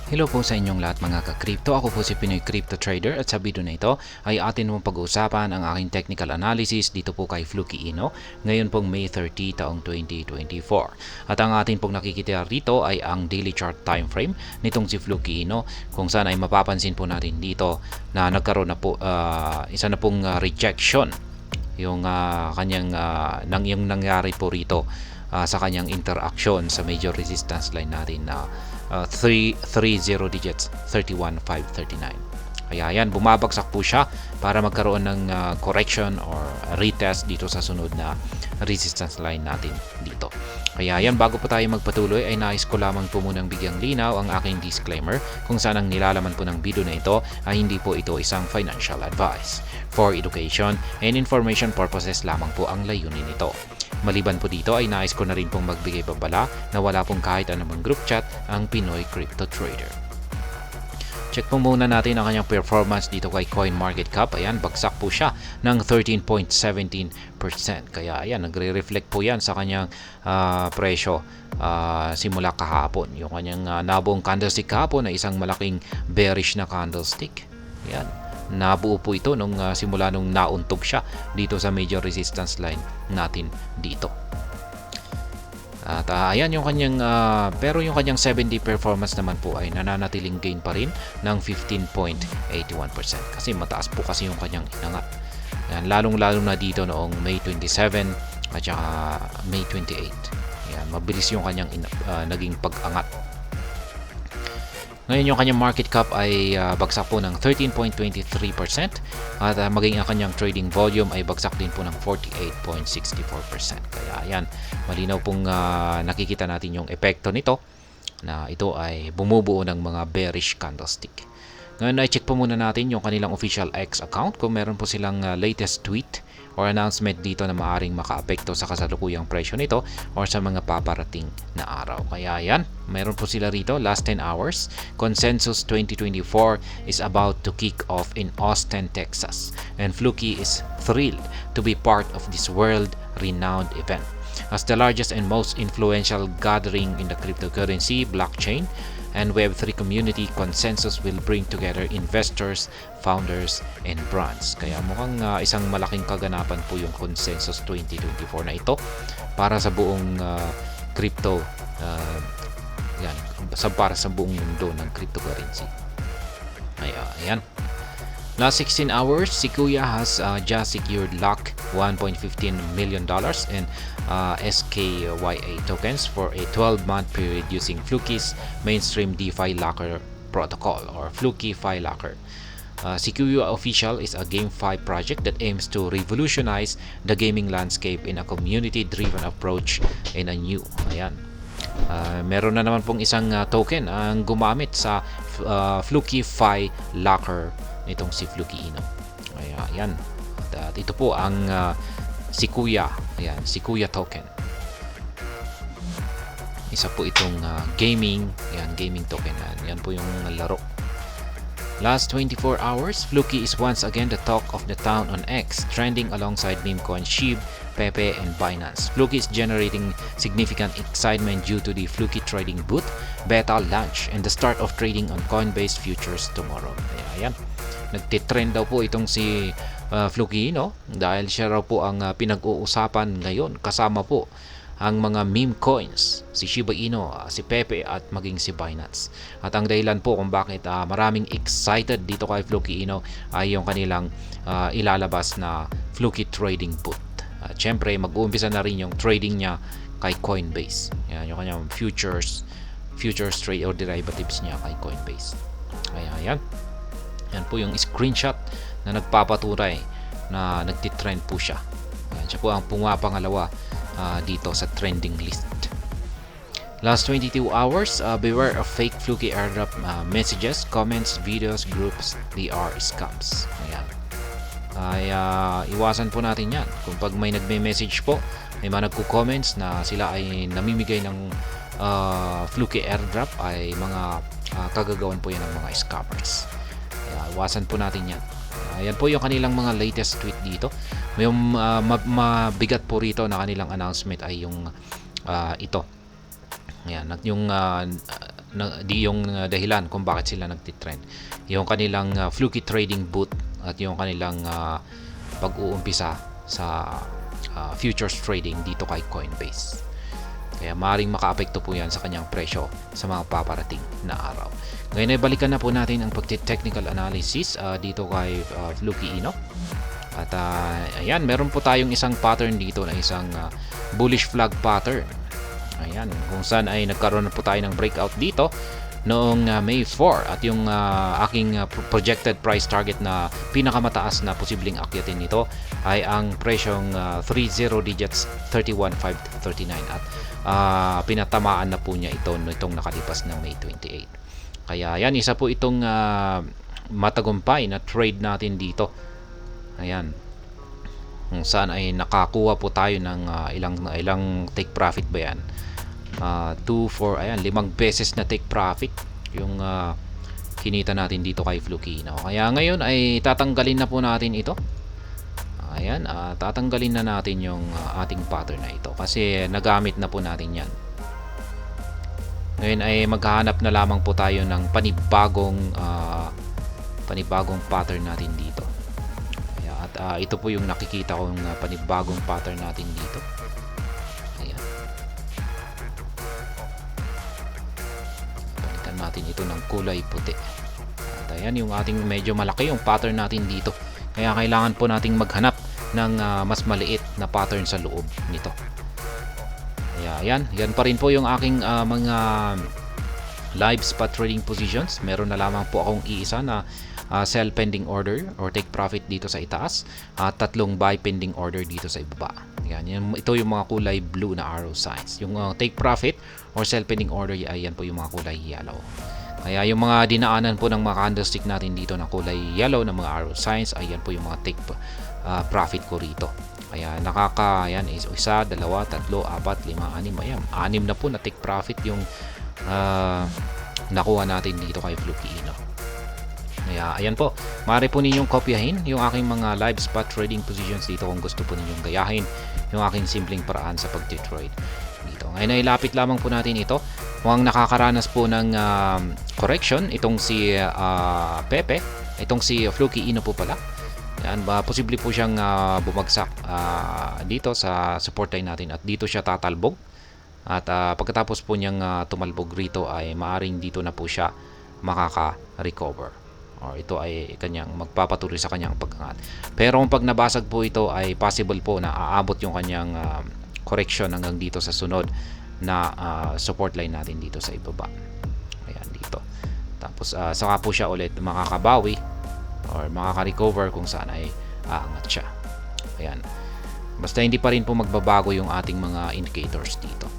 Hello po sa inyong lahat mga ka-crypto. Ako po si Pinoy Crypto Trader at sa video na ito ay atin mong pag-uusapan ang aking technical analysis dito po kay Fluky Ino ngayon pong May 30 taong 2024. At ang atin pong nakikita rito ay ang daily chart time frame nitong si Fluky Ino kung saan ay mapapansin po natin dito na nagkaroon na po isa na pong rejection yung kanyang yung nangyari po rito sa kanyang interaction sa major resistance line natin na 330 digits 31539. Kaya yan, bumabagsak po siya para magkaroon ng correction or retest dito sa sunod na resistance line natin dito. Kaya yan, bago po tayo magpatuloy ay nais ko lamang po munang bigyang linaw ang aking disclaimer kung saan ang nilalaman po ng video na ito ay hindi po ito isang financial advice. For education and information purposes lamang po ang layunin nito. Maliban po dito ay nais ko na rin pong magbigay babala na wala pong kahit anumang group chat ang Pinoy Crypto Trader. Check po muna natin ang kanyang performance dito kay CoinMarketCap. Ayan, bagsak po siya ng 13.17%. Kaya ayan, nagre-reflect po yan sa kanyang presyo simula kahapon. Yung kanyang nabuong candlestick kahapon ay isang malaking bearish na candlestick. Ayan. Nabuo po ito nung simula nung nauntog siya dito sa major resistance line natin dito. At ayan yung kanyang pero yung kanyang 7-day performance naman po ay nananatiling gain pa rin ng 15.81% kasi mataas po kasi yung kanyang inangat. Yan, lalong-lalo na dito noong May 27 at saka May 28. Yan, mabilis yung kanyang naging pag-angat. Ngayon yung kanyang market cap ay bagsak po ng 13.23% at maging ang kanyang trading volume ay bagsak din po ng 48.64%. Kaya ayan, malinaw pong nakikita natin yung epekto nito na ito ay bumubuo ng mga bearish candlestick. Ngayon ay check po muna natin yung kanilang official X account kung meron po silang latest tweet or announcement dito na maaring makaapekto sa kasalukuyang presyo nito or sa mga paparating na araw. Kaya yan, meron po sila rito last 10 hours. Consensus 2024 is about to kick off in Austin, Texas. And Fluky is thrilled to be part of this world-renowned event. As the largest and most influential gathering in the cryptocurrency, blockchain, and Web3 community, Consensus will bring together investors, founders, and brands. Kaya mukhang isang malaking kaganapan po yung Consensus 2024 na ito para sa buong crypto, para sa buong mundo ng cryptocurrency. Ayan. Last 16 hours, si Kuya has just secured lock $1.15 million in SKYA tokens for a 12-month period using Fluky's mainstream DeFi Locker protocol or Fluky Fi Locker. Si Kuya Official is a GameFi project that aims to revolutionize the gaming landscape in a community-driven approach in a new. Ayan. Meron na naman pong isang token ang gumamit sa Fluky Fi Locker itong si Fluky Ino. Ayan. At ito po ang si Kuya. Ayan, si Kuya token. Isa po itong gaming token. Yan po yung laro. Last 24 hours, Fluky is once again the talk of the town on X, trending alongside meme coin SHIB, Pepe, and Binance. Fluky is generating significant excitement due to the Fluky Trading Booth beta launch and the start of trading on Coinbase futures tomorrow. Ayan. Nagtitrend daw po itong si Fluky, no? Dahil siya raw po ang pinag-uusapan ngayon kasama po ang mga meme coins, si Shiba Inu, si Pepe at maging si Binance. At ang dahilan po kung bakit maraming excited dito kay Fluky Inu ay yung kanilang ilalabas na Fluky Trading Booth. At syempre mag-uumpisa na rin yung trading niya kay Coinbase. Yan yung kanyang futures trade or derivatives niya kay Coinbase. Kaya yan po yung screenshot na nagpapatunay na nagtitrend po siya. Yan, siya po ang pumapangalawa dito sa trending list. Last 22 hours, beware of fake Fluky airdrop messages, comments, videos, groups, they are scams. Ayan. Iwasan po natin yan. Kung pag may nagme-message po, may mga nagko-comments na sila ay namimigay ng Fluky airdrop ay mga kagagawan po yan ng mga scammers. Iwasan po natin yan. Ayan po yung kanilang mga latest tweet dito. Yung mabigat po rito na kanilang announcement ay yung ito. Ayan, yung yung dahilan kung bakit sila nagtitrend. Yung kanilang fluky trading boot at yung kanilang pag-uumpisa sa futures trading dito kay Coinbase. Kaya maaaring makaapekto po yan sa kanyang presyo sa mga paparating na araw. Ngayon ay balikan na po natin ang pag-technical analysis dito kay Fluky Ino. At ayan, meron po tayong isang pattern dito na isang bullish flag pattern. Ayan, kung saan ay nagkaroon na po tayo ng breakout dito noong May 4 at yung aking projected price target na pinakamataas na posibleng akyatin nito ay ang presyong 30 digits 31,539 at pinatamaan na po niya itong nakalipas ng May 28. Kaya yan, isa po itong matagumpay na trade natin dito. Ayan, kung saan ay nakakuha po tayo ng ilang take profit ba yan, 2, 4, ayan, 5 beses na take profit yung kinita natin dito kay Fluky Ino. Kaya ngayon ay tatanggalin na po natin ito. Ayan, tatanggalin na natin yung ating pattern na ito kasi nagamit na po natin yan. Ngayon ay maghahanap na lamang po tayo ng panibagong pattern natin dito. At ito po yung nakikita kong panibagong pattern natin dito. Ayan. Palitan natin ito ng kulay puti. At ayan yung ating medyo malaki yung pattern natin dito. Kaya kailangan po nating maghanap ng mas maliit na pattern sa loob nito. Kaya yan pa rin po yung aking mga live spot trading positions. Meron na lamang po akong iisa na sell pending order or take profit dito sa itaas at 3 buy pending order dito sa ibaba. Ito yung mga kulay blue na arrow signs. Yung take profit or sell pending order, ayan po yung mga kulay yellow. Kaya yung mga dinaanan po ng mga candlestick natin dito na kulay yellow na mga arrow signs, ayan po yung mga take profit ko rito. Kaya ayan, 1, 2, 3, 4, 5, 6, ayan, 6 na po na take profit yung nakuha natin dito kay Fluky Ino. Kaya ayan po, maaari po ninyong kopyahin yung aking mga live spot trading positions dito kung gusto po ninyong gayahin yung aking simpleng paraan sa pag-trade dito. Ngayon ay lapit lamang po natin ito. Mukhang nakakaranas po ng correction itong si Pepe, itong si Fluky Ino po pala. Yan, posible po siyang bumagsak dito sa support line natin at dito siya tatalbog. At pagkatapos po niyang tumalbog rito ay maaring dito na po siya makaka-recover. Or ito ay kanyang magpapatuloy sa kanyang pag-angat. Pero kung pag nabasag po ito ay possible po na aabot yung kanyang correction hanggang dito sa sunod na support line natin dito sa ibaba. Ayan dito. Tapos saka po siya ulit makakabawi or makaka-recover kung saan ay aangat siya. Ayan. Basta hindi pa rin po magbabago yung ating mga indicators dito.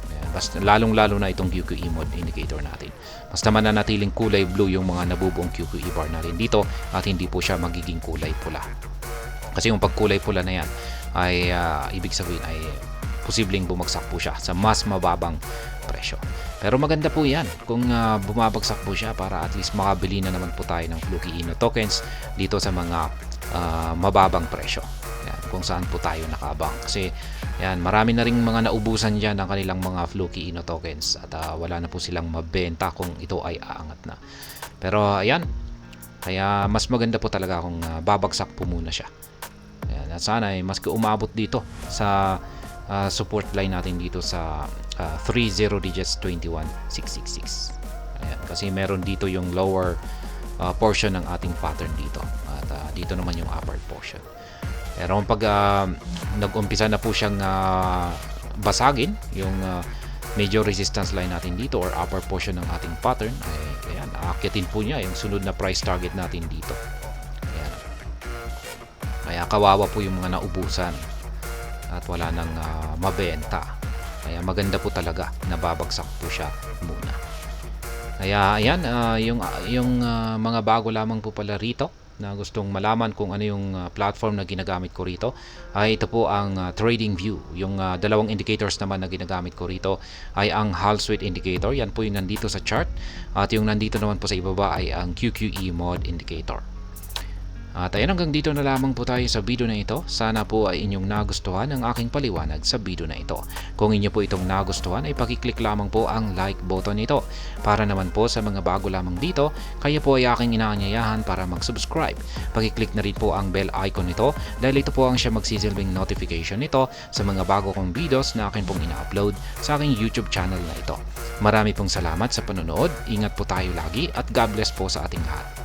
Ayan. Basta lalong-lalo na itong QQE mode indicator natin. Basta mananatiling kulay blue yung mga nabubuong QQE bar natin dito at hindi po siya magiging kulay pula. Kasi yung pagkulay pula na yan ay ibig sabihin ay posibleng bumagsak po siya sa mas mababang presyo. Pero maganda po yan kung bumabagsak po siya para at least makabili na naman po tayo ng Fluky Ino tokens dito sa mga mababang presyo. Yan, kung saan po tayo nakabang. Kasi yan, marami na ring mga naubusan dyan ng kanilang mga Fluky Ino tokens at wala na po silang mabenta kung ito ay aangat na. Pero ayan, kaya mas maganda po talaga kung babagsak po muna siya. Ayan, at sana ay maski umabot dito sa support line natin dito sa 30 digits 21,666. Ayan, kasi meron dito yung lower portion ng ating pattern dito at dito naman yung upper portion. Pero pag nag-umpisa na po siyang basagin yung major resistance line natin dito or upper portion ng ating pattern, ay ayan, aakyatin po niya yung sunod na price target natin dito. Ayan. Kaya kawawa po yung mga naubusan at wala nang mabenta. Kaya maganda po talaga na babagsak po siya muna. Kaya ayan, yung mga bago lamang po pala rito na gustong malaman kung ano yung platform na ginagamit ko rito, ay ito po ang TradingView. Yung dalawang indicators naman na ginagamit ko rito ay ang Hull Suite indicator, yan po yung nandito sa chart, at yung nandito naman po sa ibaba ay ang QQE mode indicator. At ayan, hanggang dito na lamang po tayo sa video na ito. Sana po ay inyong nagustuhan ang aking paliwanag sa video na ito. Kung inyo po itong nagustuhan ay pakiclick lamang po ang like button nito. Para naman po sa mga bago lamang dito, kayo po ay aking inaanyayahan para mag-subscribe. Pakiclick na rin po ang bell icon nito dahil ito po ang siya magsisilbing notification nito sa mga bago kong videos na akin pong ina-upload sa aking YouTube channel na ito. Marami pong salamat sa panonood, ingat po tayo lagi at God bless po sa ating lahat.